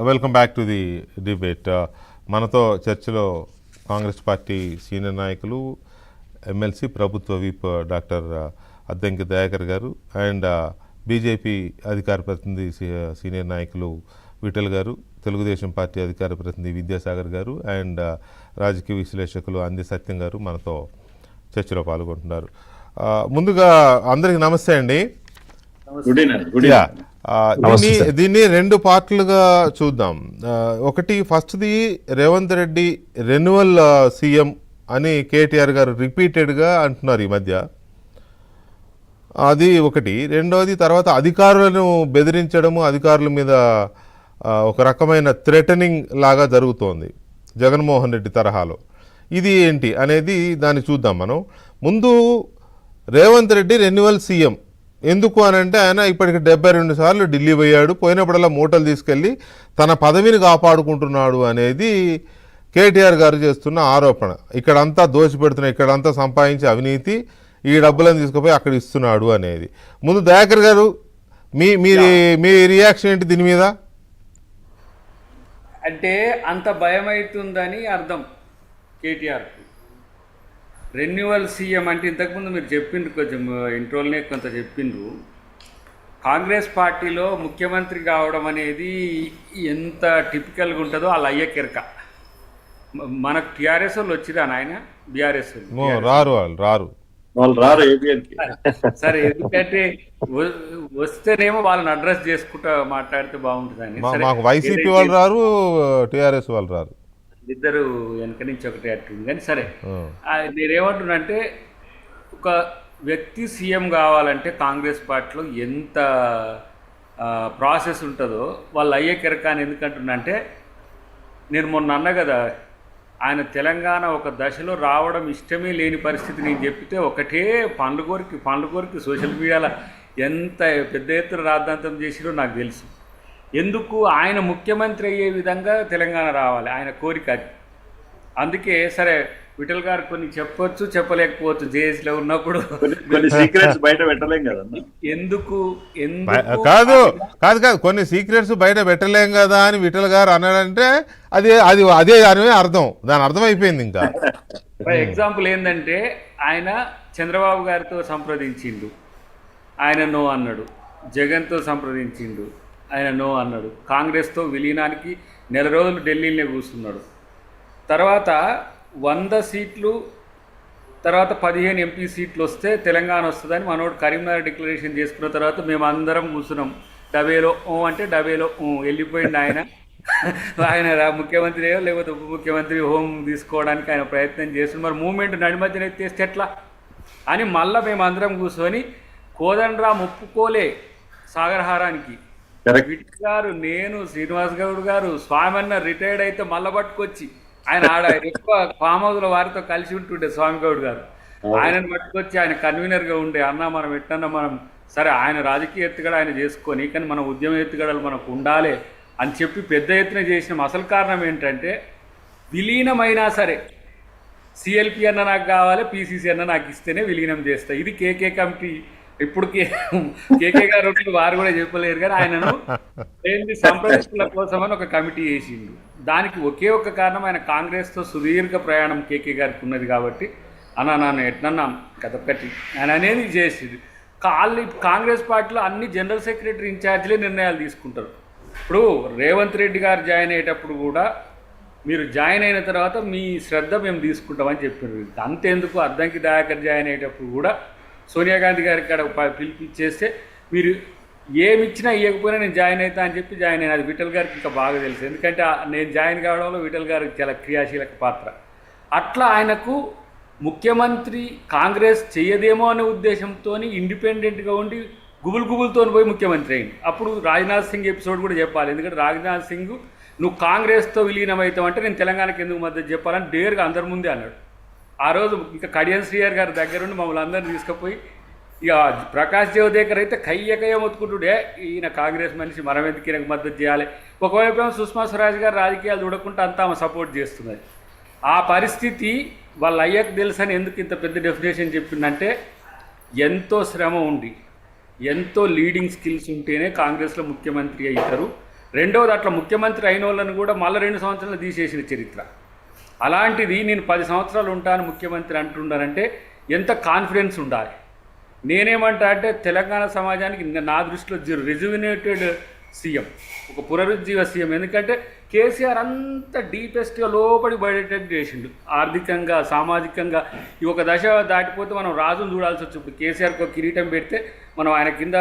Welcome back to the debate. మనతో చర్చలో Congress party senior నాయకులు, ఎమ్మెల్సీ, ప్రభుత్వ విప్ డాక్టర్ అద్దంకి దయాకర్ గారు అండ్ బీజేపీ అధికార ప్రతినిధి సీనియర్ నాయకులు విఠల్ గారు, తెలుగుదేశం పార్టీ అధికార ప్రతినిధి విద్యాసాగర్ గారు అండ్ రాజకీయ విశ్లేషకులు అంది సత్యం గారు మనతో చర్చలో పాల్గొంటున్నారు. ముందుగా అందరికీ నమస్తే అండి. దీన్ని రెండు పార్ట్లుగా చూద్దాం. ఒకటి ఫస్ట్ది రేవంత్ రెడ్డి రెన్యువల్ సీఎం అని కేటీఆర్ గారు రిపీటెడ్గా అంటున్నారు ఈ మధ్య. అది ఒకటి. రెండవది తర్వాత అధికారులను బెదిరించడము, అధికారుల మీద ఒక రకమైన థ్రెటనింగ్ లాగా జరుగుతోంది జగన్మోహన్ రెడ్డి తరహాలో. ఇది ఏంటి అనేది దాన్ని చూద్దాం మనం. ముందు రేవంత్ రెడ్డి రెన్యువల్ సీఎం ఎందుకు అని అంటే, ఆయన ఇప్పటికి 72 సార్లు ఢిల్లీ పోయాడు, పోయినప్పుడల్లా మూటలు తీసుకెళ్ళి తన పదవిని కాపాడుకుంటున్నాడు అనేది కేటీఆర్ గారు చేస్తున్న ఆరోపణ. ఇక్కడంతా దోచిపెడుతున్నాడు, ఇక్కడంతా సంపాదించి అవినీతి, ఈ డబ్బులను తీసుకుపోయి అక్కడ ఇస్తున్నాడు అనేది. ముందు దయాకర్ గారు మీ రియాక్షన్ ఏంటి దీని మీద? అంటే అంత భయం అవుతుందని అర్థం కేటీఆర్కు. రెన్యువల్ సీఎం అంటే ఇంతకుముందు మీరు చెప్పిండ్రు, కొంచెం ఇంట్రోల్నే కొంత చెప్పిండ్రు. కాంగ్రెస్ పార్టీలో ముఖ్యమంత్రి కావడం అనేది ఎంత టిపికల్గా ఉంటుందో వాళ్ళ అయ్యకెరక. మనకు టీఆర్ఎస్ వాళ్ళు వచ్చిరా నాయన, బీఆర్ఎస్ వాళ్ళు రారు. సరే, ఎందుకంటే వస్తేనేమో వాళ్ళని అడ్రస్ చేసుకుంటా మాట్లాడితే బాగుంటుందని. వైసీపీ వాళ్ళు రారు, టీఆర్ఎస్ వాళ్ళు రారు, ఇద్దరు వెనక నుంచి ఒకటే అట్టుంది. కానీ సరే, నేనేమంటున్నానంటే ఒక వ్యక్తి సీఎం కావాలంటే కాంగ్రెస్ పార్టీలో ఎంత ప్రాసెస్ ఉంటుందో వాళ్ళు అయ్యే కెరకాని. ఎందుకంటున్నా అంటే, నేను మొన్న అన్నా కదా, ఆయన తెలంగాణ ఒక దశలో రావడం ఇష్టమే లేని పరిస్థితి నేను చెప్తే ఒకటే పండ్లు కోరికి సోషల్ మీడియాలో ఎంత పెద్ద ఎత్తున రాద్ధాంతం చేసిరో నాకు తెలుసు. ఎందుకు ఆయన ముఖ్యమంత్రి అయ్యే విధంగా తెలంగాణ రావాలి, ఆయన కోరిక అది. అందుకే సరే, విఠల్ గారు కొన్ని చెప్పొచ్చు, చెప్పలేకపోవచ్చు, జేఏసీలో ఉన్నప్పుడు కొన్ని సీక్రెట్స్ బయట పెట్టలేం కదా. ఎందుకు కాదు కొన్ని సీక్రెట్స్ బయట పెట్టలేం కదా అని విఠల్ గారు అన్నాడంటే అదే దాని అర్థం, దాని అర్థం అయిపోయింది. ఇంకా ఎగ్జాంపుల్ ఏంటంటే, ఆయన చంద్రబాబు గారితో సంప్రదించిండు, ఆయన నో అన్నాడు. జగన్తో సంప్రదించిండు, ఆయన నో అన్నాడు. కాంగ్రెస్తో విలీనానికి నెల రోజులు ఢిల్లీలోనే కూర్చున్నాడు. తర్వాత 100 సీట్లు, తర్వాత 15 ఎంపీ సీట్లు వస్తే తెలంగాణ వస్తుందని మనోడు కరీంనగర్ డిక్లరేషన్ చేసుకున్న తర్వాత మేము అందరం కూర్చున్నాం. డబేలో అంటే డబేలో వెళ్ళిపోయింది ఆయన. ఆయన ముఖ్యమంత్రి లేకపోతే ఉప ముఖ్యమంత్రి హోం తీసుకోవడానికి ఆయన ప్రయత్నం చేస్తున్నారు. మరి మూమెంట్ నడిమధ్యన ఎత్తేస్తే ఎట్లా అని మళ్ళీ మేము అందరం కూర్చొని కోదండరాం ఒప్పుకోలే సాగరహారానికి. విఠల్ గారు, నేను, శ్రీనివాస్ గౌడ్ గారు, స్వామి అన్న రిటైర్డ్ అయితే మళ్ళా పట్టుకొచ్చి, ఆయన ఎక్కువ ఫామ్ హౌస్లో వారితో కలిసి ఉంటుండే స్వామి గౌడ్ గారు, ఆయనను పట్టుకొచ్చి ఆయన కన్వీనర్గా ఉండే, అన్న మనం ఎట్టన్నా మనం సరే ఆయన రాజకీయ ఎత్తుగడ ఆయన చేసుకొని, కానీ మన ఉద్యమ ఎత్తుగడలు మనకు ఉండాలి అని చెప్పి పెద్ద ఎత్తున చేసిన అసలు కారణం ఏంటంటే, విలీనమైనా సరే సిఎల్పి అన్న నాకు కావాలి, పిసిసి అన్న నాకు ఇస్తేనే విలీనం చేస్తా. ఇది కేకే కమిటీ. ఇప్పుడు కేకే గారు వారు కూడా చెప్పలేరు, కానీ ఆయనను సంప్రదింపుల కోసం అని ఒక కమిటీ వేసిండు. దానికి ఒకే ఒక్క కారణం, ఆయన కాంగ్రెస్తో సుదీర్ఘ ప్రయాణం కేకే గారికి ఉన్నది కాబట్టి నాన్న ఎట్లన్నా కథొక్కటి ఆయన అనేది చేసింది. కాంగ్రెస్ పార్టీలో అన్ని జనరల్ సెక్రటరీ ఇన్ఛార్జీలే నిర్ణయాలు తీసుకుంటారు. ఇప్పుడు రేవంత్ రెడ్డి గారు జాయిన్ అయ్యేటప్పుడు కూడా, మీరు జాయిన్ అయిన తర్వాత మీ శ్రద్ధ మేము తీసుకుంటామని చెప్పారు. అంతేందుకు అద్దంకి దయాకర్ జాయిన్ అయ్యేటప్పుడు కూడా సోనియా గాంధీ గారికి ఇక్కడ పిలిపించేస్తే మీరు ఏమిచ్చినా ఇవ్వకపోయినా నేను జాయిన్ అవుతా అని చెప్పి జాయిన్ అయినా. అది విఠల్ గారికి ఇంకా బాగా తెలుసు, ఎందుకంటే నేను జాయిన్ కావడంలో విఠల్ గారికి చాలా క్రియాశీలక పాత్ర. అట్లా ఆయనకు ముఖ్యమంత్రి కాంగ్రెస్ చెయ్యదేమో అనే ఉద్దేశంతో ఇండిపెండెంట్గా ఉండి గుబులతో పోయి ముఖ్యమంత్రి అయింది. అప్పుడు రాజ్నాథ్ సింగ్ ఎపిసోడ్ కూడా చెప్పాలి, ఎందుకంటే రాజ్నాథ్ సింగ్ నువ్వు కాంగ్రెస్తో విలీనం అవుతావంటే నేను తెలంగాణకి ఎందుకు మద్దతు చెప్పాలని డేర్గా అందరి ముందే అన్నాడు. ఆ రోజు ఇంకా కడియం శ్రీయర్ గారి దగ్గరుండి మమ్మల్ని అందరినీ తీసుకుపోయి, ఇక ప్రకాష్ జవదేకర్ అయితే కయ్య మొత్తుకుంటుండే, ఈయన కాంగ్రెస్ మనిషి, మనం ఎందుకు ఈయనకు మద్దతు చేయాలి. ఒకవైపు సుష్మా స్వరాజ్ గారు రాజకీయాలు చూడకుండా అంతా ఆమె సపోర్ట్ చేస్తున్నది. ఆ పరిస్థితి వాళ్ళ అయ్యకు తెలుసని ఎందుకు ఇంత పెద్ద డెఫినేషన్ చెప్పిందంటే, ఎంతో శ్రమ ఉండి ఎంతో లీడింగ్ స్కిల్స్ ఉంటేనే కాంగ్రెస్లో ముఖ్యమంత్రి అవుతారు. రెండవది అట్లా ముఖ్యమంత్రి అయిన వాళ్ళని కూడా మళ్ళీ 2 సంవత్సరాలు తీసేసిన చరిత్ర. అలాంటిది నేను 10 సంవత్సరాలు ఉంటాను ముఖ్యమంత్రి అంటున్నానంటే ఎంత కాన్ఫిడెన్స్ ఉండాలి. నేనేమంటా అంటే తెలంగాణ సమాజానికి నా దృష్టిలో రిజువినేటెడ్ సీఎం, ఒక పునరుజ్జీవ సీఎం. ఎందుకంటే కేసీఆర్ అంత డీపెస్ట్గా లోపడి పడేటట్టు చేసిండు. ఆర్థికంగా, సామాజికంగా ఈ ఒక దశ దాటిపోతే మనం రాజును చూడాల్సి వచ్చి, ఇప్పుడు కేసీఆర్కి ఒక కిరీటం పెడితే మనం ఆయన కింద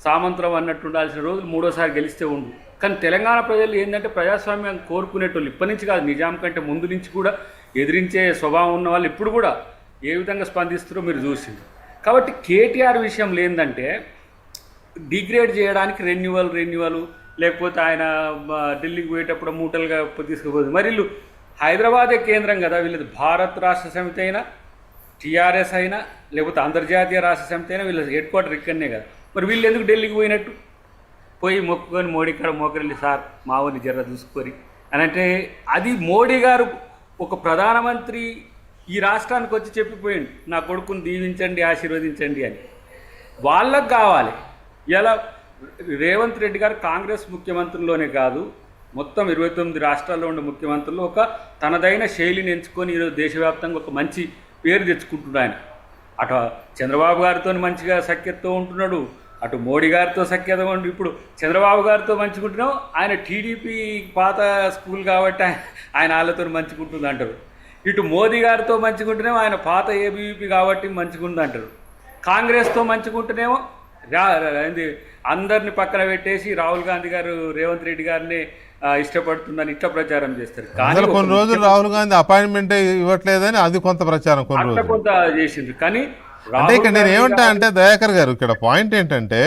సామంతులం అన్నట్టు ఉండాల్సిన రోజులు 3ఓసారి గెలిస్తే ఉండు. కానీ తెలంగాణ ప్రజలు ఏంటంటే ప్రజాస్వామ్యం కోరుకునేటోళ్ళు ఇప్పటి నుంచి కాదు, నిజాం కంటే ముందు నుంచి కూడా ఎదిరించే స్వభావం ఉన్న వాళ్ళు ఇప్పుడు కూడా ఏ విధంగా స్పందిస్తారో మీరు చూసింది. కాబట్టి కేటీఆర్ విషయంలో ఏంటంటే డిగ్రేడ్ చేయడానికి రెన్యువల్ లేకపోతే ఆయన ఢిల్లీకి పోయేటప్పుడు మూటలుగా తీసుకుపోతుంది. మరి వీళ్ళు హైదరాబాదే కేంద్రం కదా, వీళ్ళది భారత్ రాష్ట్ర సమితి అయినా, టీఆర్ఎస్ అయినా, లేకపోతే అంతర్జాతీయ రాష్ట్ర సమితి అయినా వీళ్ళ హెడ్ క్వార్టర్ ఇక్కడనే కదా. మరి వీళ్ళు ఎందుకు ఢిల్లీకి పోయినట్టు? పోయి మొక్కుకొని మోడీ కాడ మోకరిల్లి సార్ మావోని జర్ర చూసుకొని అని అంటే, అది మోడీ గారు ఒక ప్రధానమంత్రి ఈ రాష్ట్రానికి వచ్చి చెప్పిపోయింది నా కొడుకుని దీవించండి, ఆశీర్వదించండి అని. వాళ్ళకు కావాలి. ఇలా రేవంత్ రెడ్డి గారు కాంగ్రెస్ ముఖ్యమంత్రుల్లోనే కాదు, మొత్తం 29 రాష్ట్రాల్లో ఉండే ముఖ్యమంత్రులు ఒక తనదైన శైలిని ఎంచుకొని ఈరోజు దేశవ్యాప్తంగా ఒక మంచి పేరు తెచ్చుకుంటున్నాడు. ఆయన అటు చంద్రబాబు గారితో మంచిగా సఖ్యతతో ఉంటున్నాడు, అటు మోడీ గారితో సఖ్యత ఉండి, ఇప్పుడు చంద్రబాబు గారితో మంచుకుంటున్నాం. ఆయన టీడీపీ పాత స్కూల్ కాబట్టి ఆయన వాళ్ళతో మంచుకుంటుంది అంటారు. ఇటు మోదీ గారితో మంచుకుంటేనేమో ఆయన పాత ఏబీవీపీ కాబట్టి మంచుకుంది అంటారు. కాంగ్రెస్తో మంచుకుంటేనేమో అందరిని పక్కన పెట్టేసి రాహుల్ గాంధీ గారు రేవంత్ రెడ్డి గారిని ఇష్టపడుతుందని ఇట్లా ప్రచారం చేస్తారు. కానీ కొన్ని రోజులు రాహుల్ గాంధీ అపాయింట్మెంట్ ఇవ్వట్లేదని అది కొంత ప్రచారం కొన్ని రోజులు కొంత చేసిండ్రు. కానీ అంటే ఇక్కడ నేను ఏమంటా అంటే దయాకర్ గారు, ఇక్కడ పాయింట్ ఏంటంటే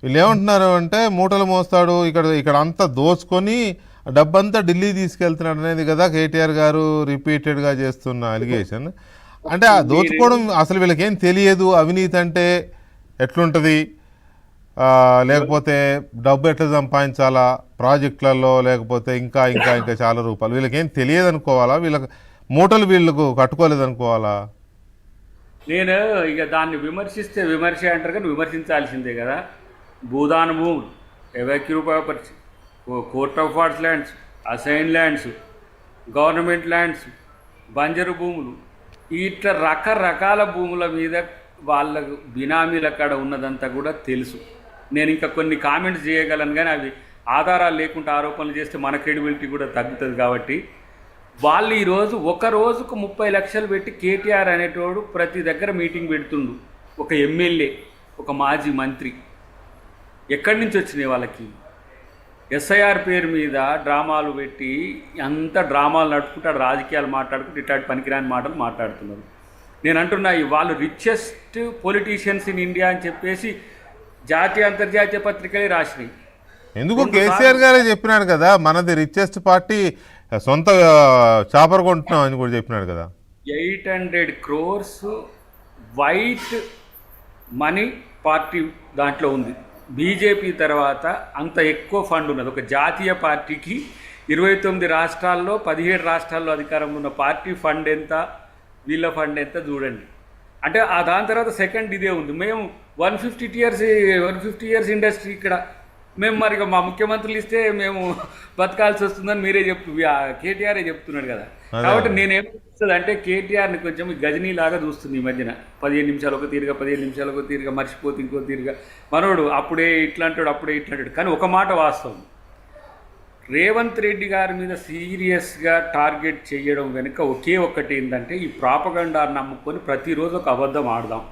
వీళ్ళు ఏమంటున్నారు అంటే మూటలు మోస్తాడు, ఇక్కడ అంతా దోచుకొని డబ్బంతా ఢిల్లీ తీసుకెళ్తున్నాడు అనేది కదా కేటీఆర్ గారు రిపీటెడ్గా చేస్తున్న అలిగేషన్. అంటే ఆ దోచుకోవడం అసలు వీళ్ళకేం తెలియదు, అవినీతి అంటే ఎట్లుంటుంది, లేకపోతే డబ్బు ఎట్లా సంపాదించాలా ప్రాజెక్టులలో, లేకపోతే ఇంకా ఇంకా ఇంకా చాలా రూపాయలు, వీళ్ళకేం తెలియదు అనుకోవాలా, వీళ్ళకి మూటలు వీళ్ళకు కట్టుకోలేదు అనుకోవాలా? నేను ఇక దాన్ని విమర్శిస్తే విమర్శ అంటారు కానీ విమర్శించాల్సిందే కదా. భూదాన భూములు, evacuee property, court of wards lands, assign lands, government lands, బంజరు భూములు, ఇట్లా రకరకాల భూముల మీద వాళ్ళకు బినామీల కాడ ఉన్నదంతా కూడా తెలుసు. నేను ఇంకా కొన్ని కామెంట్స్ చేయగలను కానీ అవి ఆధారాలు లేకుండా ఆరోపణలు చేస్తే మన క్రెడిబిలిటీ కూడా తగ్గుతుంది. కాబట్టి వాళ్ళు ఈరోజు ఒక రోజుకు 30 లక్షలు పెట్టి కేటీఆర్ అనేటోడు ప్రతి దగ్గర మీటింగ్ పెడుతుండు. ఒక ఎమ్మెల్యే, ఒక మాజీ మంత్రి ఎక్కడి నుంచి వచ్చినాయి వాళ్ళకి? ఎస్ఐఆర్ పేరు మీద డ్రామాలు పెట్టి అంత డ్రామాలు నడుపుకుంటాడు, రాజకీయాలు మాట్లాడుకుంటూ ఇట్లాంటి పనికిరాని మాటలు మాట్లాడుతున్నారు. నేను అంటున్నా వాళ్ళు రిచెస్ట్ పొలిటీషియన్స్ ఇన్ ఇండియా అని చెప్పేసి జాతీయ అంతర్జాతీయ పత్రికలే రాసినాయి. ఎందుకు కేసీఆర్ గారే చెప్పినాడు కదా మనది రిచెస్ట్ పార్టీ, సొంత చాపర్ కొంటున్నాం అని కూడా చెప్పినాడు కదా. 800 crores వైట్ మనీ పార్టీ దాంట్లో ఉంది. బీజేపీ తర్వాత అంత ఎక్కువ ఫండ్ ఉన్నది ఒక జాతీయ పార్టీకి. 29 రాష్ట్రాల్లో 17 రాష్ట్రాల్లో అధికారంలో ఉన్న పార్టీ ఫండ్ ఎంత, వీళ్ళ ఫండ్ ఎంత చూడండి. అంటే దాని తర్వాత సెకండ్ ఇదే ఉంది. మేము 150 years ఇండస్ట్రీ ఇక్కడ మేము మరి మా ముఖ్యమంత్రులు ఇస్తే మేము బతకాల్సి వస్తుందని మీరే కేటీఆరే చెప్తున్నాడు కదా. కాబట్టి నేనేమనిపిస్తుంది అంటే కేటీఆర్ని కొంచెం గజనీ లాగా చూస్తుంది ఈ మధ్యన. 15 నిమిషాలు ఒక తీరుగా, 15 నిమిషాలు ఒక తీరుగా, మర్చిపోతే ఇంకో తీరుగా. మనోడు అప్పుడే ఇట్లా అంటాడు, అప్పుడే ఇట్లా అంటాడు. కానీ ఒక మాట వాస్తవం, రేవంత్ రెడ్డి గారి మీద సీరియస్గా టార్గెట్ చేయడం వెనుక ఒకే ఒక్కటి ఏంటంటే ఈ ప్రాపగండాన్ని నమ్ముకొని ప్రతిరోజు ఒక అబద్ధం ఆడదాం,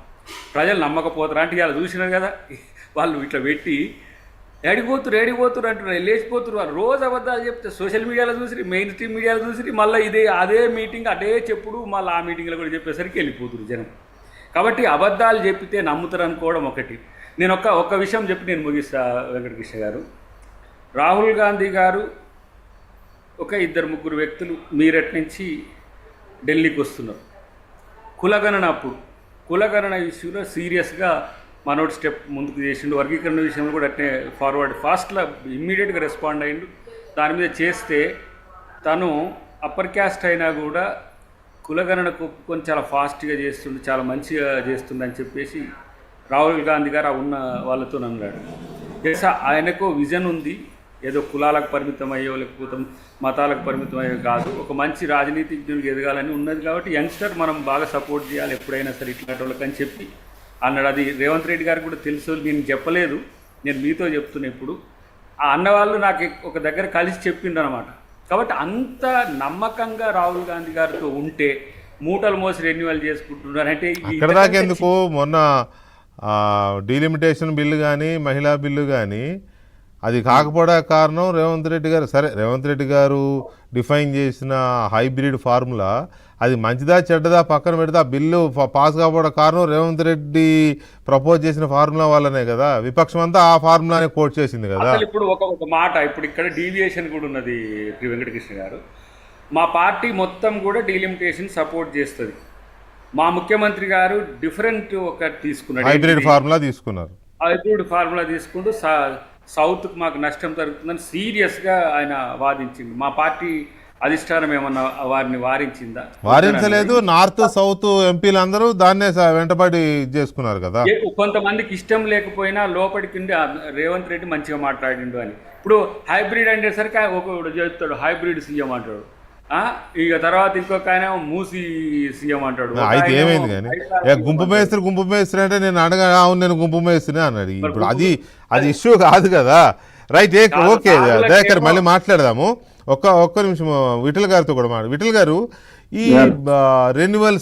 ప్రజలు నమ్మకపోతారు అంటే ఇలా చూసినారు కదా వాళ్ళు ఇట్లా పెట్టి ఏడిపోతురు అంటున్నారు, లేచిపోతున్నారు. వాళ్ళు రోజు అబద్ధాలు చెప్తే సోషల్ మీడియాలో చూసి, మెయిన్ స్ట్రీమ్ మీడియాలో చూసి, మళ్ళీ అదే మీటింగ్ అదే చెప్పుడు, మళ్ళీ ఆ మీటింగ్లో కూడా చెప్పేసరికి వెళ్ళిపోతున్నారు జనం. కాబట్టి అబద్ధాలు చెప్పితే నమ్ముతారు అనుకోవడం ఒకటి. నేను ఒక విషయం చెప్పి నేను ముగిస్తా వెంకటకృష్ణ గారు. రాహుల్ గాంధీ గారు ఒక 2-3 వ్యక్తులు మీరట్ నుంచి ఢిల్లీకి వస్తున్నారు. కులగణన ఇష్యూలో సీరియస్గా మనోడు స్టెప్ ముందుకు చేసిండు. వర్గీకరణ విషయంలో కూడా అట్నే ఫాస్ట్లో ఇమ్మీడియట్గా రెస్పాండ్ అయ్యిండు. దాని మీద చేస్తే తను అప్పర్ క్యాస్ట్ అయినా కూడా కులగణనకు ఒప్పుకొని చాలా ఫాస్ట్గా చేస్తుండు, చాలా మంచిగా చేస్తుండని చెప్పేసి రాహుల్ గాంధీ గారు ఉన్న వాళ్ళతో అన్నాడు. ఆయనకు విజన్ ఉంది, ఏదో కులాలకు పరిమితం అయ్యో లేకపోతే మతాలకు పరిమితం అయ్యో కాదు, ఒక మంచి రాజనీతిజ్ఞుడికి ఎదగాలని ఉన్నది. కాబట్టి యంగ్స్టర్ మనం బాగా సపోర్ట్ చేయాలి ఎప్పుడైనా సరే ఇట్లాంటి వాళ్ళకని చెప్పి అన్నాడు. అది రేవంత్ రెడ్డి గారికి కూడా తెలుసు, నేను చెప్పలేదు, నేను మీతో చెప్తున్నా. ఇప్పుడు ఆ అన్నవాళ్ళు నాకు ఒక దగ్గర కలిసి చెప్పిండ్రు అనమాట. కాబట్టి అంత నమ్మకంగా రాహుల్ గాంధీ గారితో ఉంటే మూటలు మోసి రెన్యువల్ చేసుకుంటున్నారంటే అక్కడ దాకా ఎందుకు, మొన్న డీలిమిటేషన్ బిల్లు కానీ మహిళా బిల్లు కానీ అది కాకపోవడా కారణం రేవంత్ రెడ్డి గారు. సరే, రేవంత్ రెడ్డి గారు డిఫైన్ చేసిన హైబ్రిడ్ ఫార్ములా అది మంచిదా చెడ్డదా పక్కన పెడితే ఆ బిల్లు పాస్ కాకపోవడం కారణం రేవంత్ రెడ్డి ప్రపోజ్ చేసిన ఫార్ములా వల్లనే కదా. విపక్షం అంతా ఆ ఫార్ములానే కోట్ చేసింది కదా. అసలు ఇప్పుడు ఒక మాట, ఇప్పుడు ఇక్కడ డీవియేషన్ కూడా ఉన్నది. శ్రీ వెంకటకృష్ణ గారు, మా పార్టీ మొత్తం కూడా డీలిమిటేషన్ సపోర్ట్ చేస్తుంది. మా ముఖ్యమంత్రి గారు డిఫరెంట్ ఒకటి తీసుకున్నాడు, హైబ్రిడ్ ఫార్ములా తీసుకున్నారు. హైబ్రిడ్ ఫార్ములా తీసుకుంటూ సౌత్కు మాకు నష్టం జరుగుతుందని సీరియస్గా ఆయన వాదించింది. మా పార్టీ అధిష్టానం ఏమన్నా వారిని వారించిందా? వారించలేదు. నార్త్ సౌత్ ఎంపీలు అందరూ దాన్నే వెంటబడి చేసుకున్నారు కదా. కొంతమందికి ఇష్టం లేకపోయినా లోపలికి రేవంత్ రెడ్డి మంచిగా మాట్లాడిండు అని. ఇప్పుడు హైబ్రిడ్ అనేసరికి ఒకడు చెప్తాడు హైబ్రిడ్ సీఎం అంటాడు, ఇక తర్వాత ఇంకొక ఆయన మూసి సీఎం అంటాడు. అయితే ఏమైంది కానీ గుంపు మేస్త్రి అంటే నేను అవును నేను గుంపు మేస్త్రిని అన్నాడు. ఇప్పుడు అది ఇష్యూ కాదు కదా. రైట్, ఓకే దయాకర్, మళ్ళీ మాట్లాడదాము. ఒక్క నిమిషం విఠల్ గారితో కూడా విఠల్ గారు, ఈ రెన్యువల్